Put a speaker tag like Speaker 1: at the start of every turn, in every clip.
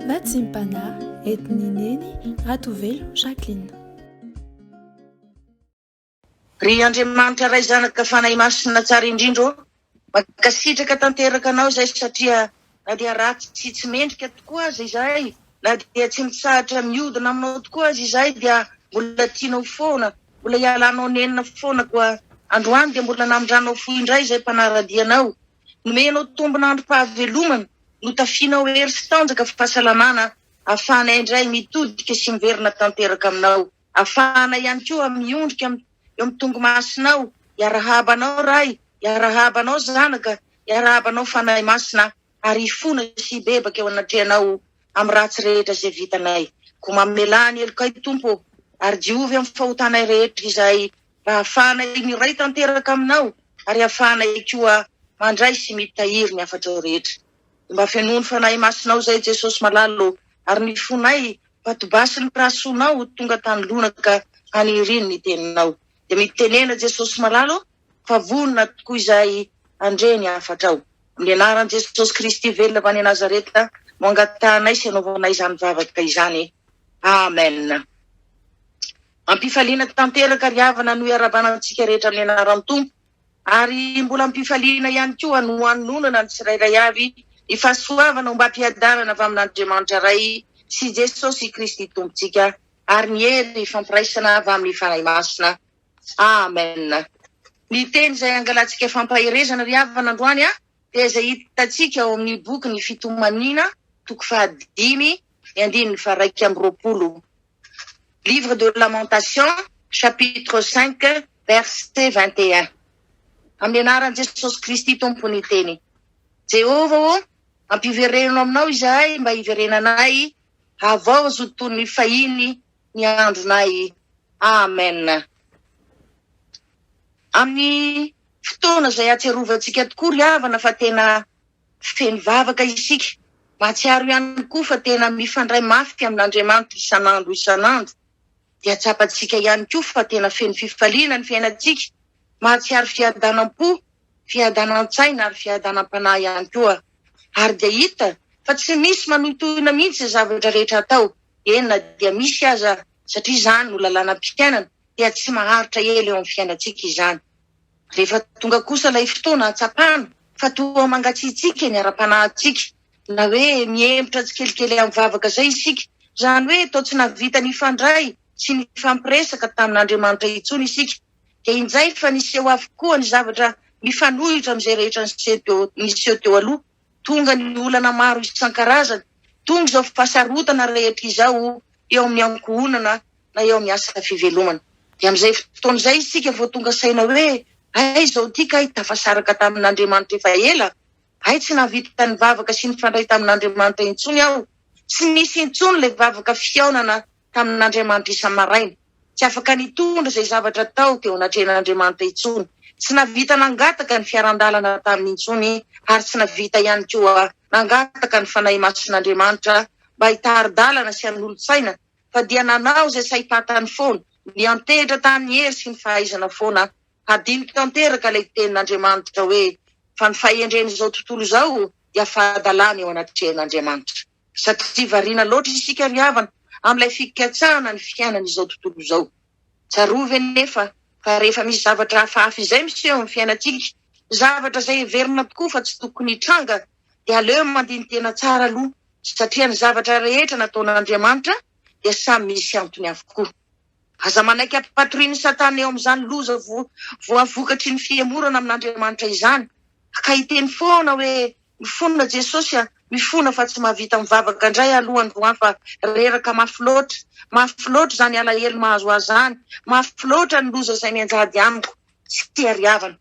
Speaker 1: Vatsimpana Etnineni Ratovelo Jacqueline.
Speaker 2: Ry Andriamanitra ray zanaka fanahy masina tsara indrindra makasitraka tanteraka anao zay satria na dia ratsy tsy mendrika tokoa aza izay na dia tsy mitsahatra miodina aminao tokoa aza izay dia mbola tianao foana mbola ialanao nenina foana koa androany dia mbola namindranao fo indray zay mpanaradianao nomenao tombonandrom-pahavelomana no tafianao hery sy tanjaka fahasalamana ahafahana indray mitodika sy miverina tanteraka aminao ahafahana ihany koa miondrika eo amin'ny tongomasinao iarahabanao ray iarahabanao zanaka iarahabanao fanahy masina ary ifona sy bebaka eo anatrehanao amin'ny ratsy rehetra izay vitanay ko mamelany elokay tompo ary jiovy amin'ny fahotanay rehetra izay mba hahafahanay miray tanteraka aminao ary hahafahanay koa mandray sy mitahiry ny afatra rehetra mba fenony fanahy masinao zay Jesosy malalo ary ny fonay vatobasy ny rahasoanao tonga tany lonaka aniriny ny teninao dia mitenena Jesosy malalo fa vonona tokoa izay andreny afatrao amin'ny anaran'i Jesosy Kristy velona avy any Nazareta mo angatanay sy anaovanay izany vavaka izany amen. Ampifaliana tanteraka ry havana no iarabanantsika rehetra amin'ny anaran'ny Tompo ary mbola ampifaliana ihany koa no hanonana ny tsirairay avy ny fahasoavana mba ampiadanana avy amin'Andriamanitra ray sy Jesosy Kristy tompontsika ary ny hery fampiraisana avy amin'ny fanahy masina amen. Ny teny izay angalantsika fampaherezana ry havana androany dia izay hitantsika ao amin'ny boky ny fitomanina toko 5 ny 1:20. Livre de Lamentation chapitre 5 verset 21. Amin'ny anaran'i Jesosy Kristy tompony teny Jehova ampiverenao aminao izahay mba hiverenanay avao azo toy ny fahiny ny andronay amen. Amin'ny fotoana izay atsiarovantsika tokoa ry havana fa tena feno vavaka isika mahatsiaro ihany koa fa tena mifandray mafy amin'Andriamanitra isanandro dia tsapantsika ihany koa fa tena feno fifaliana ny fiainantsika mahatsiaro fiadanam-po fiadanam-tsaina ary fiadanam-panahy ihany koa ary dia hita fa tsy misy manohitohina mihitsy zavatra rehetra atao enina dia misy aza satria izany no lalàna mpiainana dia tsy maharitra ela eo amin'ny fiainantsika izany rehefa tonga kosa ilay fotoana atsapana fa toa mangatsiatsika ny ara-panahintsika na hoe miembotra tsikelikely amin'ny vavaka zay isika izany hoe toa tsy navita ny fandray sy ny fampiresaka tamin'Andriamanitra intsony isika dia injay fa niseho avokoa ny zavatra mifanohitra amin'izay rehetra niseho teo aloha tonga ny olana maro isan-karazany tonga izao fahasarotana rehetra izao eo amin'ny ankohonana na eo amin'ny asa fivelomana dia amin'izay fotoana izay isika vao tonga saina hoe ay izao tika tafasaraka tamin'Andriamanitra efa ela ay tsy navita ny vavaka sy ny fandray tamin'Andriamanitra intsony aho tsy misy intsony ilay vavaka fiaonana tamin'Andriamanitra isa-maraina tsy afaka nitondra izay zavatra tao teo anatrehan'Andriamanitra intsony tsy navita nangataka ny fiarandalana tamin'ny intsony ary tsy navita ihany koa nangataka ny fanahy masin'Andriamanitra mba hitaridalana sy hanolo-tsaina fa dia nanao izay sahitatany foana ny antehitra tany hery sy ny fahaizana foana hadiniky tanteraka ilay tenin'Andriamanitra hoe fa ny fahendreny izao tontolo izao dia fahadalana eo anatrehan'Andriamanitra satria variana loatra isika ry havana amin'ilay fikatsahana ny fiainana izao tontolo izao tsarovy nefa fa rehefa misy zavatra hafahafa izay miseho amin'ny fiainantsika zavatra izay heverina tokoa fa tsy tokony hitranga dia aleo mandiny tena tsara aloha satria ny zavatra rehetra nataon'Andriamanitra dia samy misy antony avokoa aza manaiky ampatoriany Satana eo amin'izany loza voavokatry ny fiemorana amin'Andriamanitra izany akahiteny foana hoe mifona Jesosy mifona fa tsy mahavita mivavaka indray aloha androany fa reraka mafy loatra zany alahelo mahazo azany mafy loatra ny loza izay mianjady amiko tsy tia ry havana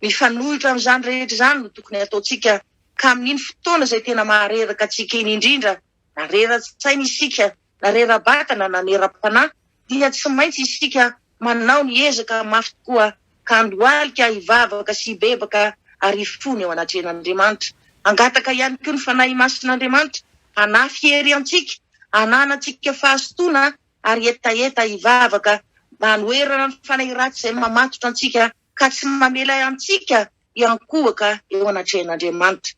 Speaker 2: mifanohitra amin'izany rehetra izany no tokony ataontsika ka amin'iny fotoana izay tena mahareraka atsika iny indrindra na rera-tsaina isika na rera-batana na nera-panahy dia tsy maintsy isika manao ny ezaka mafy tokoa ka andohalika hivavaka sy hibebaka ary fony eo anatrehan'Andriamanitra angataka ihany koa ny fanahy masin'Andriamanitra hanafy hery antsika hananantsika fahasotoana ary etaeta hivavaka mba hanoerana ny fanahy ratsy izay mamatotra antsika ka tsy mamela antsika hiankohaka eo anatrehan'Andriamanitra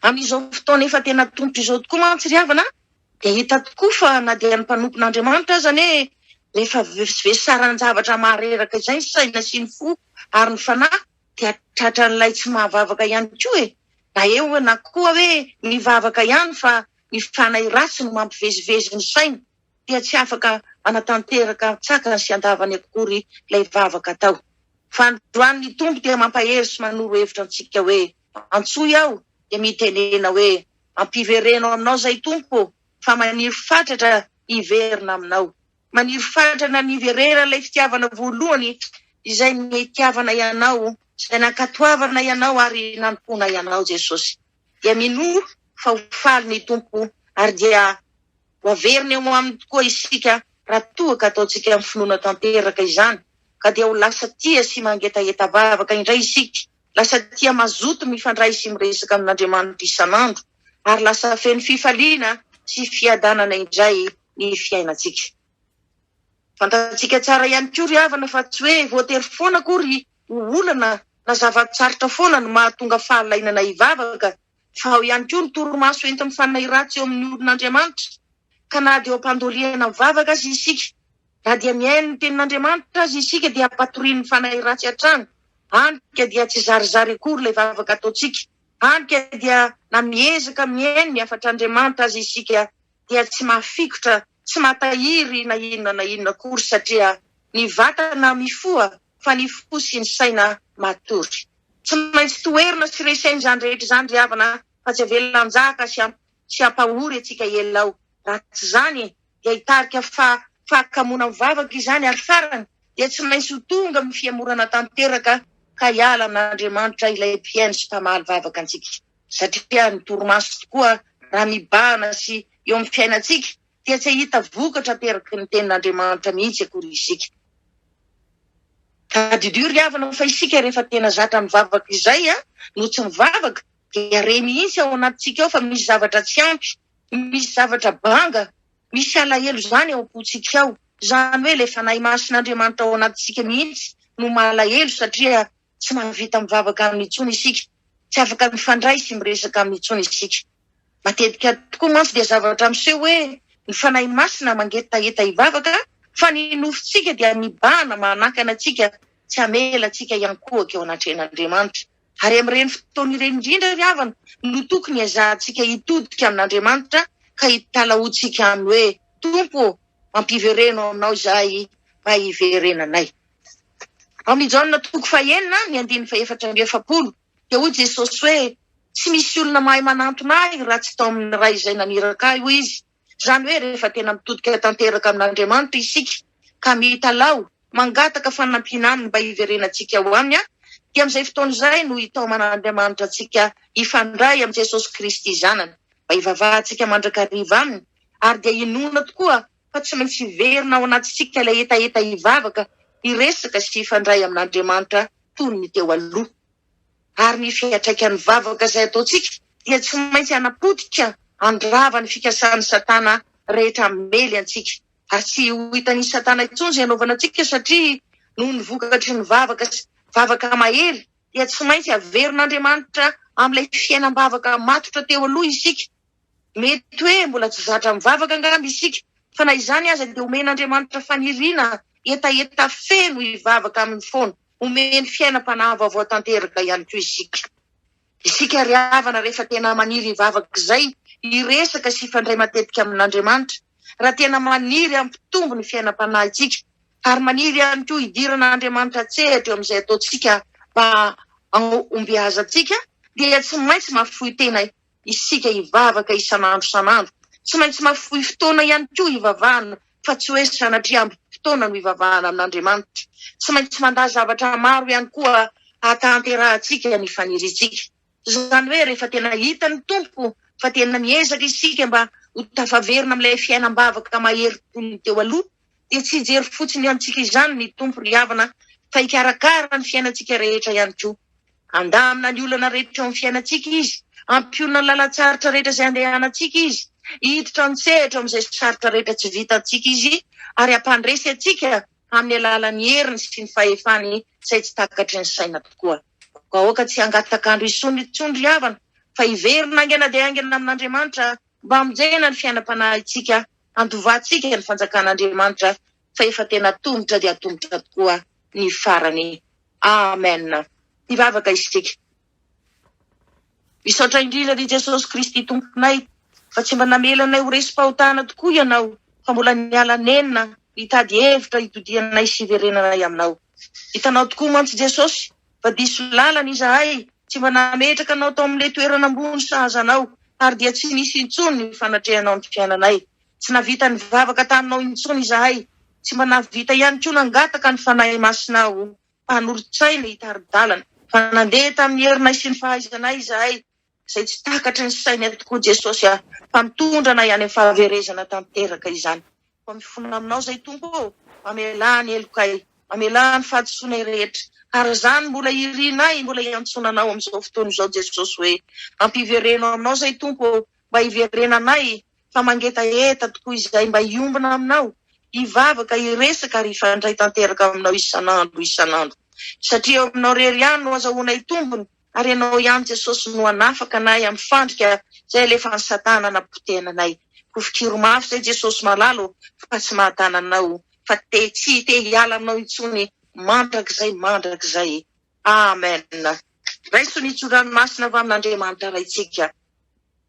Speaker 2: Amin'izao fotoana efa tena tombotra izao tokoa mantsy ry havana, dia hita tokoa fa na dia ny mpanompon'Andriamanitra azany hoe rehefa vesaran'ny zavatra mahareraka izay ny saina sy ny fo ary ny fanahy dia tratra n'ilay tsy mahavavaka ihany koa e. Na eo na koa hoe mivavaka ihany fa ny fanahy ratsy no mampivezivezy ny saina dia tsy afaka anatanteraka tsakany sy andavany akory ilay vavaka tao. Fa androan'ny tompo dia mampahery sy manoro hevitra antsika hoe antsoy aho dia mitenena hoe ampiverenao aminao zay tompo fa maniry fatratra hiverina aminao. Maniry fatratra niverena ilay fitiavana voalohany izay nitiavana ianao, izay nankatoavana ianao ary nampona ianao Jesosy. Dia mino fa ho faly ny tompo ary dia ho averina eo aminy tokoa isika raha toaka ataontsika amin'ny finoana tanteraka izany. Ka dia ho lasa tia sy mangetaheta vavaka indray isika, lasa tia mazoto mifandray sy miresaka amin'Andriamanitra isan'andro, ary lasa feno fifaliana sy fiadanana indray ny fiainantsika. Fantatsika tsara ihany koa ry havana fa tsy hoe voatery foana akory olana na zavatsarotra foana no mahatonga fahalainana hivavaka, fa ao ihany koa ny toromaso entin'ny fanahy ratsy eo amin'ny olon'Andriamanitra. Ka na dia ampandoliana mivavaka azy isika, na dia miaino ny tenin'Andriamanitra azy isika dia ampatorian'ny fanahy ratsy hatrany, andika dia tsy zarizary akory ilay vavaka ataontsika, andika dia na miezaka miaino ny afatr'Andriamanitra azy isika dia tsy mahafikotra, tsy matahiry na inona akory satria ny vatana mifoa fa ny fo sy ny saina matory. Tsy maintsy toerina sy resainy izany rehetra izany ry havana fa tsy avelanjaka sy ampahory atsika elao. Raha tsy izany dia hitarika fahakamoana mivavaka izany ary farany dia tsy maintsy ho tonga amin'ny fiamorana tanteraka ka hiala amin'Andriamanitra ilay mpiaino sy mpamaly vavaka antsika. Satria ny toromaso tokoa raha mibahana sy eo amin'ny fiainantsika dia tsy hita vokatra teraky ny tenin'Andriamanitra mihitsy akory isika. Ka didio ry havana fa isika rehefa tena zatra mivavaka izay no tsy mivavaka dia re mihitsy ao anatintsika ao fa misy zavatra tsy ampy, misy zavatra banga, misy alahelo izany ao am-pontsika ao. Izany hoe ilay fanahy mason'Andriamanitra ao anatintsika mihitsy no malahelo satria tsy mahavita mivavaka amin'ny intsony isika, tsy afaka mifandray sy miresaka amin'ny intsony isika. Matetika tokoa mantsy dia zavatra miseho hoe ny fanahy masina mangetaheta hivavaka fa ny nofontsika dia mibahana manakana atsika tsy hamela atsika ihany koa eo anatren'Andriamanitra. Ary amin'ireny fotoana ireny indrindra ry havana no tokony hazahantsika hitodika amin'Andriamanitra ka hitalahotsika aminy hoe tompo mampiverenao aminao izahay mba hiverenanay. Amin'ny Jaona 9:1-4 dia hoy Jesosy hoe tsy misy olona mahay manantona ahy raha tsy tao amin'ny ray izay naniraka ahy hoy izy. Izany hoe rehefa tena mitodika tanteraka amin'Andriamanitra isika ka mitalao mangataka fanampinany mba hiverenantsika ao aminy dia amin'izay fotoana izay no hitaoman'Andriamanitra antsika hifandray amin'ny Jesosy Kristy zanany mba hivavahantsika mandrakariva aminy, ary dia inona tokoa fa tsy maintsy hiverina ao anatintsika ilay etaeta hivavaka, hiresaka sy hifandray amin'Andriamanitra toy ny teo aloha. Ary ny fiatraikan'ny vavaka izay ataontsika dia tsy maintsy hanapotika andrava ny fikasan'ny Satana rehetra mely antsika. Ary tsy ho hitan'ny Satana intsony izay hanaovana antsika satria noho ny vokatry ny vavaka mahery dia tsy maintsy averin'Andriamanitra amin'ilay fiainam-bavaka matotra teo aloha isika. Mety hoe mbola tsy zatra mivavaka angamba isika, fa na izany aza dia omen'Andriamanitra faniriana etaeta feno hivavaka amin'ny foana, omeny fiainam-panahy vaovao tanteraka ihany koa isika. Isika ry havana rehefa tena maniry hivavaka izay, hiresaka sy hifandray matetika amin'Andriamanitra, raha tena maniry hampitombo ny fiainam-panahintsika ary maniry ihany koa hidiran'Andriamanitra tsehatra eo amin'izay ataontsika mba ombiaza antsika dia tsy maintsy mahafoy tena isika hivavaka isan'andro. Tsy maintsy mahafoy fotoana ihany koa hivavahana fa tsy hoe sanatria ampy fotoana no hivavahana amin'Andriamanitra. Tsy maintsy mandà zavatra maro ihany koa hatanterahantsika ny faniritsika. Izany hoe rehefa tena hita ny tompo fa tena miezaka isika mba ho tafaverina amin'ilay fiainam-bavaka mahery toy ny teo aloha dia tsy hijery fotsiny antsika izany ny tompo ry havana fa hikarakara ny fiainantsika rehetra ihany koa. Andamina ny olana rehetra eo amin'ny fiainantsika izy, ampiona ny lalatsarotra rehetra izay andehanantsika izy, hiditra ntsehatra amin'izay sarotra rehetra tsy vitantsika izy ary ampandresy atsika amin'ny alalan'ny heriny sy ny fahefany izay tsy takatry ny saina tokoa. Ka aoka tsy hangatakandro intsony ry havana fa iverina angena dia angena amin'Andriamanitra mba hamonjena ny fiainam-panahytsika, handovatsika ny fanjakan'Andriamanitra fa efa tena tongotra dia tongotra tokoa ny farany. Amen. Mivavaka isika. Misaotra indrindra ry Jesosy Kristy tomponay fa tsy mba namelanay ho resy-pahotana tokoa ianao, fa mbola niala nenina hitady hevitra hitodianay sy hiverenanay aminao. Hitanao tokoa mantsy Jesosy fa diso lalana izahay, tsy mba nametraka anao tao amin'ilay toerana ambony sahazanao, ary dia tsy nisy intsony ny fanatrehanao ny fiainanay. Tsy navita ny vavaka taminao intsony izahay, tsy mba navita ihany koa nangataka ny fanahy masinao mpanorotsaina hitari-dalana, fa nandeha tamin'ny herinay sy ny fahaizanay izahay, izay tsy takatry ny sainy tokoa Jesosy fa mitondra na ihany amin'ny fahaverezana tanteraka izany. Fa mifona aminao zay Tompo, mamelà ny elokay, mamelà ny fahadisoanay rehetra, ary zany mbola irinay, mbola iantsonanao amin'izao fotoana izao Jesosy hoe ampiverenao aminao zay Tompo, mba hiverenanay fa mangetaeta tokoa izay mba hiombona aminao, hivavaka, hiresaka ary hifandray tanteraka aminao isanandro. Satria eo aminao rery ihany no azahoanay tombony, ary ianao ihany Jesosy no hanafaka anay amin'ny fandrika izay alefa ny Satana napotenanay. Kofikiro mafy zay Jesosy malalo fa tsy mahatananao, fa tsy te hiala aminao intsony mandrakizay. Amen. Raiso ny tsoranomasina avy amin'Andriamanitra raitsika.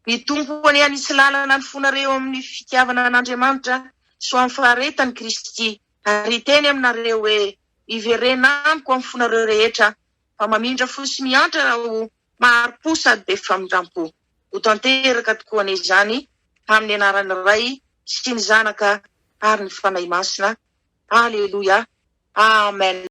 Speaker 2: Ny Tompo any anisy lalana ny fonareo amin'ny fitiavana an'Andriamanitra so amin'ny faharetany Kristy, ary teny aminareo hoe iverena amiko amin'ny fonareo rehetra, fa mamindra fo sy miantra raha ho maharo-po sady be famindram-po. Ho tanteraka tokoa an'izany amin'ny anaran'ny Ray sy ny Zanaka ary ny Fanahy Masina. Aleluia. Amen.